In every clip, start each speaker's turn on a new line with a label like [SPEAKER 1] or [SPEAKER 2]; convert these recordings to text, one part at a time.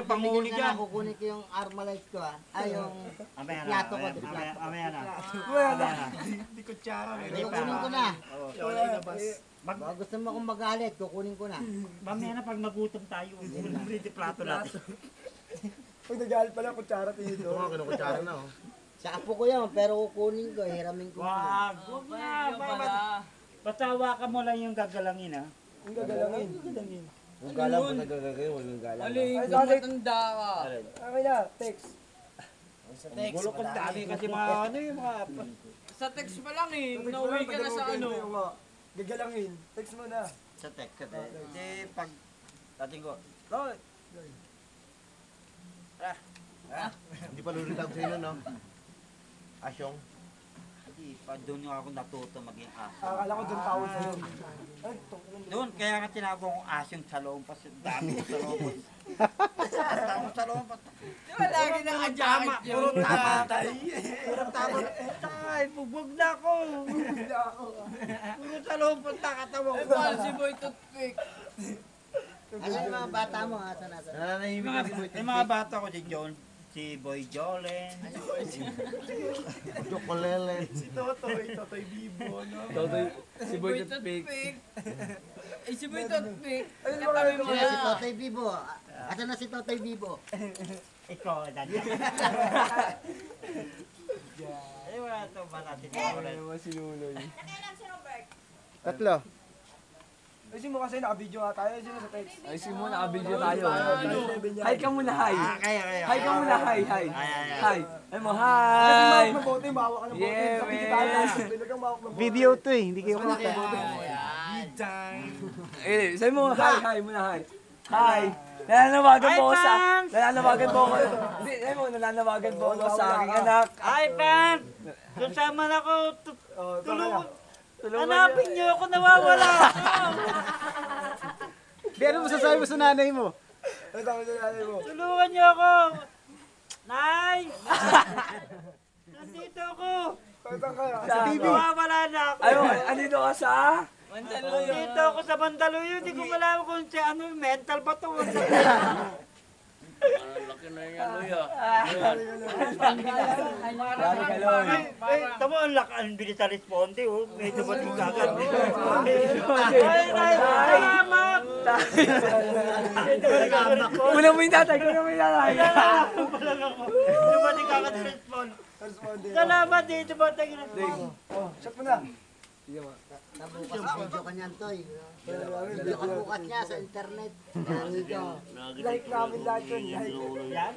[SPEAKER 1] Panghuli dyan.
[SPEAKER 2] Kukunin ko yung Armalite ko ay yung
[SPEAKER 1] Amaya na.
[SPEAKER 2] plato ko.
[SPEAKER 1] Amaya na.
[SPEAKER 3] Hindi ko tsara.
[SPEAKER 2] Kukunin ko na.
[SPEAKER 3] Wala ilabas.
[SPEAKER 2] Baka gusto mo akong magalit, kukunin ko na.
[SPEAKER 1] Mamaya na pag nagutom tayo. Ready plato natin.
[SPEAKER 3] Pag nagalit pala, kutsara dito.
[SPEAKER 4] Oo, kinukutsara na oh.
[SPEAKER 2] Sa apo ko yan, pero kukunin ko, hiramin ko.
[SPEAKER 1] Wag na. Basta hawakan mo lang yung gagalangin ha.
[SPEAKER 3] Ang gagalangin.
[SPEAKER 4] Kung galang po nagagagay, huwag yung galang.
[SPEAKER 5] Aling,
[SPEAKER 3] Ay, bakit?
[SPEAKER 5] matanda ka.
[SPEAKER 3] Okay na, text.
[SPEAKER 1] Ang gulo ko dali kasi mga ano yung mga...
[SPEAKER 5] Sa text pa lang eh, nauwi ka na sa ano.
[SPEAKER 3] Gagalangin. Text mo na.
[SPEAKER 1] Sa text. Hindi pag... Dating ko. Loy!
[SPEAKER 4] Hindi pa lulitag sa'yo no? Asyong.
[SPEAKER 1] Hindi pa doon yung ako natuto maging aso.
[SPEAKER 3] Akala ko doon tawag sa'yo. Ay,
[SPEAKER 1] Doon, kaya nga tinawag akong asyong sa loob pa. Dami ko sa loob. Dami ko sa loob pa.
[SPEAKER 5] Di ba lagi nang adjust
[SPEAKER 1] Puro
[SPEAKER 5] yun?
[SPEAKER 1] tama. Puro tama. Ay, bugbog na ako. Puro sa loob pa nakatawa
[SPEAKER 5] Eh,
[SPEAKER 1] ko.
[SPEAKER 5] paano si Boy Toothpick?
[SPEAKER 2] Asan yung mga bata mo? Asan?
[SPEAKER 4] Nananahimik na si Boy
[SPEAKER 1] Yung mga bata ko si John, si Boy Jolen.
[SPEAKER 4] Chocolelen.
[SPEAKER 3] si Totoy Bibo, no?
[SPEAKER 5] Si Boy Toothpick. Eh, si Boy Toothpick.
[SPEAKER 3] Ay,
[SPEAKER 5] Katabi mo
[SPEAKER 2] Si
[SPEAKER 5] na.
[SPEAKER 2] Totoy Bibo. Asan na si Totoy Bibo?
[SPEAKER 1] Ikaw, dali. Ay, wala ito ba natin?
[SPEAKER 5] Nakailan si Robert?
[SPEAKER 4] Tatlo.
[SPEAKER 3] Ayusin mo kasi naka-video nga tayo. Ayusin mo sa text.
[SPEAKER 6] Ayusin mo, naka-video tayo.
[SPEAKER 3] Hi
[SPEAKER 6] Hi ka muna, hi.
[SPEAKER 1] Kaya.
[SPEAKER 6] Hi ka muna, hi, hi.
[SPEAKER 1] Ay.
[SPEAKER 6] Hi. Ay mo,
[SPEAKER 3] Kasi
[SPEAKER 6] hi.
[SPEAKER 3] mahawak ng bote, mahawak ka ng bote.
[SPEAKER 6] Yeah,
[SPEAKER 3] Sa pili
[SPEAKER 6] man.
[SPEAKER 3] tayo. Talagang mahawak ng bote.
[SPEAKER 4] Video to eh, hindi kayo kumaka.
[SPEAKER 6] Eh, sabi mo, hi, hi muna, hi. Hi. Nananawagan po ako sa... Nananawagan po ako. Hindi, sabi mo, nananawagan po ako sa aking anak.
[SPEAKER 1] Ay, Pan! Kasama na ako. Tulungan.
[SPEAKER 6] Tulungan
[SPEAKER 1] Hanapin niyo ako, nawawala ako.
[SPEAKER 4] Di ano masasabi mo sa nanay mo?
[SPEAKER 3] Ano tawag sa nanay mo?
[SPEAKER 1] Tulungan niyo ako. Nay! Nandito ako.
[SPEAKER 3] Pagkang ka.
[SPEAKER 6] Sa
[SPEAKER 4] TV.
[SPEAKER 1] Nawawala na ako.
[SPEAKER 6] Ay, andito ka sa...
[SPEAKER 1] Nandito ako sa Mandaluyong. Hindi ko malaman kung si ano, mental ba ito.
[SPEAKER 6] Grabe ka, Loy.
[SPEAKER 1] Tama, ang bilis sa responde. Medyo bating kagad. Ay, salamat!
[SPEAKER 6] Kulang mo yung tatay, kulang mo yung tatay.
[SPEAKER 1] Medyo bating kagad sa responde.
[SPEAKER 3] Correspondent.
[SPEAKER 1] Salamat dito bating responde.
[SPEAKER 3] Oh, shot mo na.
[SPEAKER 2] Nabukas video ka niyan, Toy. Video ka bukas niya sa internet. Video.
[SPEAKER 3] Like namin lahat yun. Like.
[SPEAKER 1] Yan.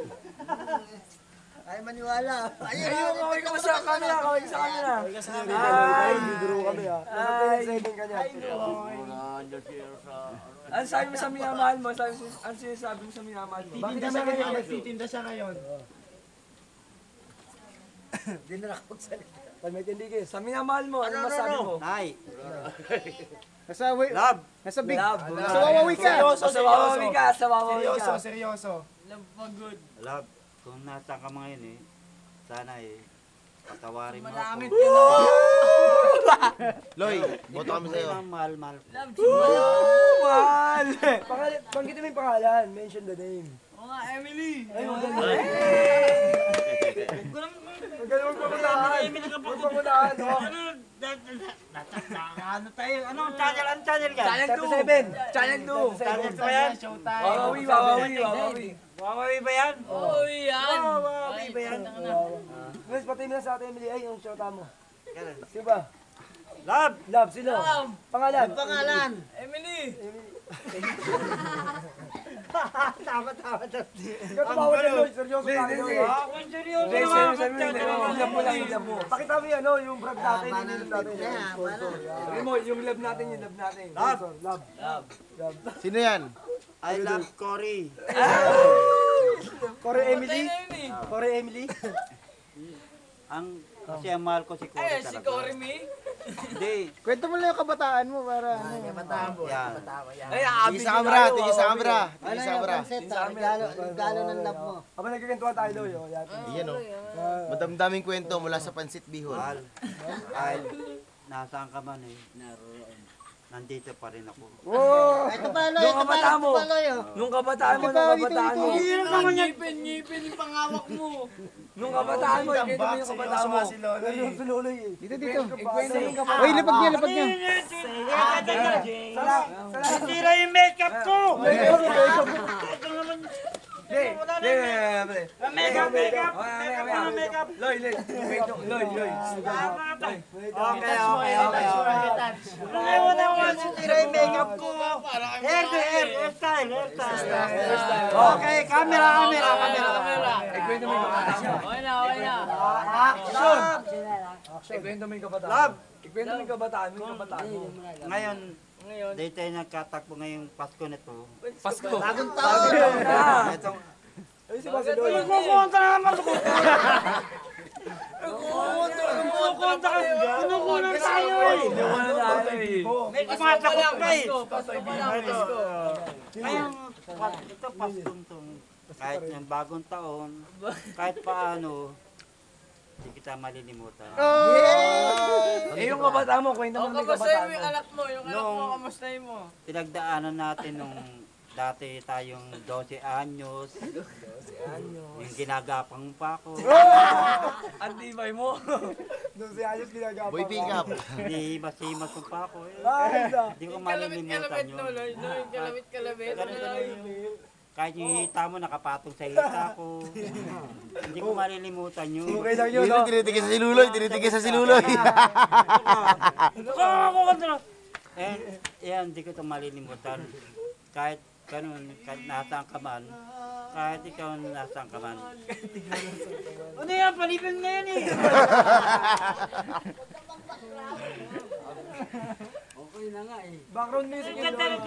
[SPEAKER 2] Ay, maniwala.
[SPEAKER 6] Ayun, kaway ka sa camera, kaway ka sa camera.
[SPEAKER 3] Ay, bibiro kami ha.
[SPEAKER 6] Ay.
[SPEAKER 3] Nag-7 ka niya.
[SPEAKER 6] Ano sabi mo sa minamahal mo? Ano sinasabi mo sa minamahal mo?
[SPEAKER 3] Bakit siya ngayon? Nagtitinda siya ngayon.
[SPEAKER 2] Hindi na nakapagsalita.
[SPEAKER 3] Pag may tindigis.
[SPEAKER 6] Sa minamahal mo, ano masabi mo?
[SPEAKER 1] Nay.
[SPEAKER 4] Nasa way,
[SPEAKER 1] Love.
[SPEAKER 4] nasa big.
[SPEAKER 6] Love.
[SPEAKER 4] Nasa wawawi ka.
[SPEAKER 6] Sa wawawi ka, sa wawawi
[SPEAKER 3] Seryoso,
[SPEAKER 6] ka.
[SPEAKER 3] seryoso.
[SPEAKER 5] Pagod.
[SPEAKER 1] Love, kung nasa ka ngayon sana patawarin mo
[SPEAKER 5] Malamit
[SPEAKER 1] ako.
[SPEAKER 5] ka na.
[SPEAKER 4] Loy, boto kami sa'yo.
[SPEAKER 1] Mahal.
[SPEAKER 5] Love,
[SPEAKER 6] Mahal!
[SPEAKER 3] Banggitin mo yung pangalan. Mention the name.
[SPEAKER 5] Oo nga, Emily.
[SPEAKER 3] Ay, magaling. Magaling magpamunahan. Magpamunahan, oh.
[SPEAKER 1] Ano tayo? Anong channel? Anong channel ka?
[SPEAKER 6] Channel 2! Channel 2!
[SPEAKER 1] Channel ba yan?
[SPEAKER 6] Wawawi, wawawi, wawawi.
[SPEAKER 1] Wawawi ba yan?
[SPEAKER 5] Oo, yan.
[SPEAKER 1] Wawawi ba yan?
[SPEAKER 3] Guys, pati mo na sa atin, Emily. Ay, yung shota mo. Sino ba?
[SPEAKER 1] Love!
[SPEAKER 3] Love, sino?
[SPEAKER 5] Love.
[SPEAKER 3] Pangalan?
[SPEAKER 2] Pangalan.
[SPEAKER 5] Emily.
[SPEAKER 1] Tama.
[SPEAKER 3] Ikaw tumawa na, Lloyd. Seryoso tayo, Lloyd.
[SPEAKER 1] Ako seryoso
[SPEAKER 6] Hindi,
[SPEAKER 1] naman.
[SPEAKER 6] sabi mo, yung love mo lang, yung love mo.
[SPEAKER 3] Pakita mo yung ano, yung brand natin, yung nilog natin. Sponsor,
[SPEAKER 6] Sabi mo, yung love natin, yung love natin.
[SPEAKER 3] Sponsor, love. Love.
[SPEAKER 4] Sino yan?
[SPEAKER 1] I love Cory.
[SPEAKER 3] Corey Emily?
[SPEAKER 5] Patay na yun eh.
[SPEAKER 3] Corey Emily?
[SPEAKER 1] Kasi ang mahal ko si Cory
[SPEAKER 5] Ay, si
[SPEAKER 1] talaga.
[SPEAKER 5] Cory May.
[SPEAKER 1] Hindi.
[SPEAKER 4] Kwento mo lang yung kabataan mo para ano.
[SPEAKER 1] Yan.
[SPEAKER 6] Ay,
[SPEAKER 4] Tingin sa camera, tingin sa camera.
[SPEAKER 2] Ano
[SPEAKER 4] Tingin sa
[SPEAKER 2] yung
[SPEAKER 4] camera.
[SPEAKER 2] concept? Regalo ng love mo.
[SPEAKER 3] Habang nagkikintuan tayo, Lloyd. Oh, yan.
[SPEAKER 4] Iyan o. Madamdaming kwento mula sa Pansit Bihon.
[SPEAKER 1] Mahal. Ay, nasaan ka man naroon.
[SPEAKER 7] nandito pa rin ako.
[SPEAKER 3] Wow!
[SPEAKER 2] Ito pa, Loy.
[SPEAKER 6] Nung
[SPEAKER 2] Ito pa,
[SPEAKER 6] kabataan mo.
[SPEAKER 2] ito pa, Loy. Oh.
[SPEAKER 6] Nung kabataan mo, nung kabataan mo.
[SPEAKER 5] Ngipin yung pangawak mo.
[SPEAKER 6] Nung kabataan mo, ikwento mo yung kabataan mo.
[SPEAKER 3] Ganun si Loloy eh.
[SPEAKER 4] Dito, dito.
[SPEAKER 6] Ikwento mo yung kabataan mo.
[SPEAKER 4] Uy, lapag niya, lapag niya.
[SPEAKER 1] Sira yung makeup ko! Makeup!
[SPEAKER 6] Loy, Loy.
[SPEAKER 1] Okay. Ngayon na ako sira yung makeup ko. Hairstyle. Okay, camera.
[SPEAKER 6] Ikwento mo yung kabataan mo.
[SPEAKER 5] Okay na.
[SPEAKER 1] Action!
[SPEAKER 6] Ikwento mo yung kabataan mo. Ikwento mo yung kabataan mo.
[SPEAKER 7] Ngayon, dito tayo nagkatakbo ngayong Pasko na to.
[SPEAKER 6] Pasko.
[SPEAKER 2] Bagong taon.
[SPEAKER 7] Itong,
[SPEAKER 3] Ay, si ba si Loloy?
[SPEAKER 1] Kukunta na naman. Kukunta ka. Kinukunan tayo eh.
[SPEAKER 6] Wala na eh.
[SPEAKER 1] May tumatakot ka eh.
[SPEAKER 7] ngayon, ito Paskong to. Kahit yung bagong taon, kahit paano, hindi kita malilimutan.
[SPEAKER 6] Eh, yung kabataan mo, kwento mo yung
[SPEAKER 5] Kamustahin
[SPEAKER 6] kabataan
[SPEAKER 5] mo yung
[SPEAKER 6] mo.
[SPEAKER 5] anak mo. Yung anak mo, kamustahin mo.
[SPEAKER 7] Pinagdaanan natin nung dati tayong 12 anyos. Yung ginagapang pa ako.
[SPEAKER 6] Antibay mo.
[SPEAKER 3] Doon si Ayos ginagapang.
[SPEAKER 4] Boy, pick up.
[SPEAKER 7] Hindi himas-himas pa ako.
[SPEAKER 3] Ay, isa.
[SPEAKER 7] Hindi ko malilimutan
[SPEAKER 5] Kalabit
[SPEAKER 7] yun.
[SPEAKER 5] no, Loy. Yung kalabit.
[SPEAKER 7] Kahit yung hita mo nakapatong sa hita ko. Hindi ko malilimutan yun.
[SPEAKER 3] Okay lang yun, no?
[SPEAKER 4] Tinitigil sa si Luloy, tinitigil sa si Luloy.
[SPEAKER 7] Yan, hindi ko ito malilimutan. Kahit ganun, kahit nasaan ka man, kahit ikaw nasaan ka man.
[SPEAKER 1] Ano yan? Palipin na yan eh.
[SPEAKER 3] Background music yun, Loloy.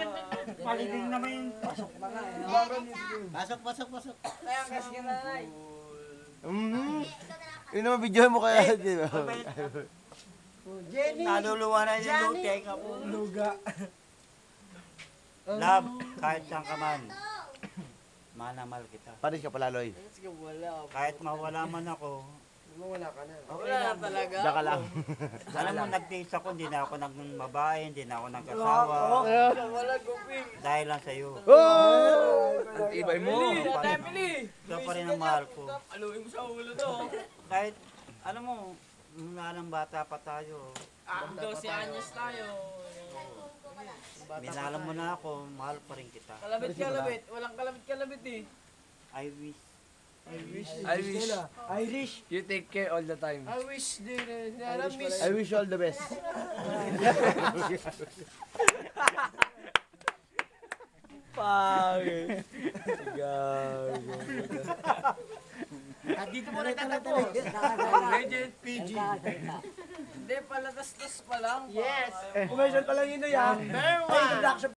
[SPEAKER 1] Palipin naman yun.
[SPEAKER 3] Background music yun.
[SPEAKER 2] Pasok.
[SPEAKER 5] Kaya kasi ka nanay.
[SPEAKER 4] Yun naman, videohan mo kaya. di ba?
[SPEAKER 2] Jenny.
[SPEAKER 7] Naluluwa na yung luteng ako.
[SPEAKER 3] Luga.
[SPEAKER 7] Love, kahit saan ka man, mahal kita.
[SPEAKER 4] Paris ka pala, Loy.
[SPEAKER 5] Sige, wala.
[SPEAKER 7] Kahit mawala man ako,
[SPEAKER 3] Wala ka na.
[SPEAKER 5] Wala na talaga.
[SPEAKER 4] Diyan ka lang.
[SPEAKER 7] alam mo, nag-dates ako, hindi na ako nagbabae, hindi na ako nag-asawa.
[SPEAKER 5] Wala guping.
[SPEAKER 7] Dahil lang sa'yo.
[SPEAKER 6] Antibay mo.
[SPEAKER 5] Emily.
[SPEAKER 7] Ikaw pa rin ang mahal ko.
[SPEAKER 5] Aluin mo sa ulo to.
[SPEAKER 7] Kahit, alam mo, nung bata pa tayo,
[SPEAKER 5] 12 anyos tayo.
[SPEAKER 7] minalam mo na ako, mahal pa rin kita.
[SPEAKER 5] Kalabit. Walang kalabit eh.
[SPEAKER 7] I wish.
[SPEAKER 3] Irish.
[SPEAKER 6] You take care all the time.
[SPEAKER 5] I wish din. I miss.
[SPEAKER 4] I wish you all the best.
[SPEAKER 6] Pangit.
[SPEAKER 2] Dito mo rin tatapos.
[SPEAKER 6] Legend PG.
[SPEAKER 5] Hindi, palatas-tas pa lang.
[SPEAKER 2] Yes.
[SPEAKER 3] Commercial pa lang yun, no, yan. Ay, introduction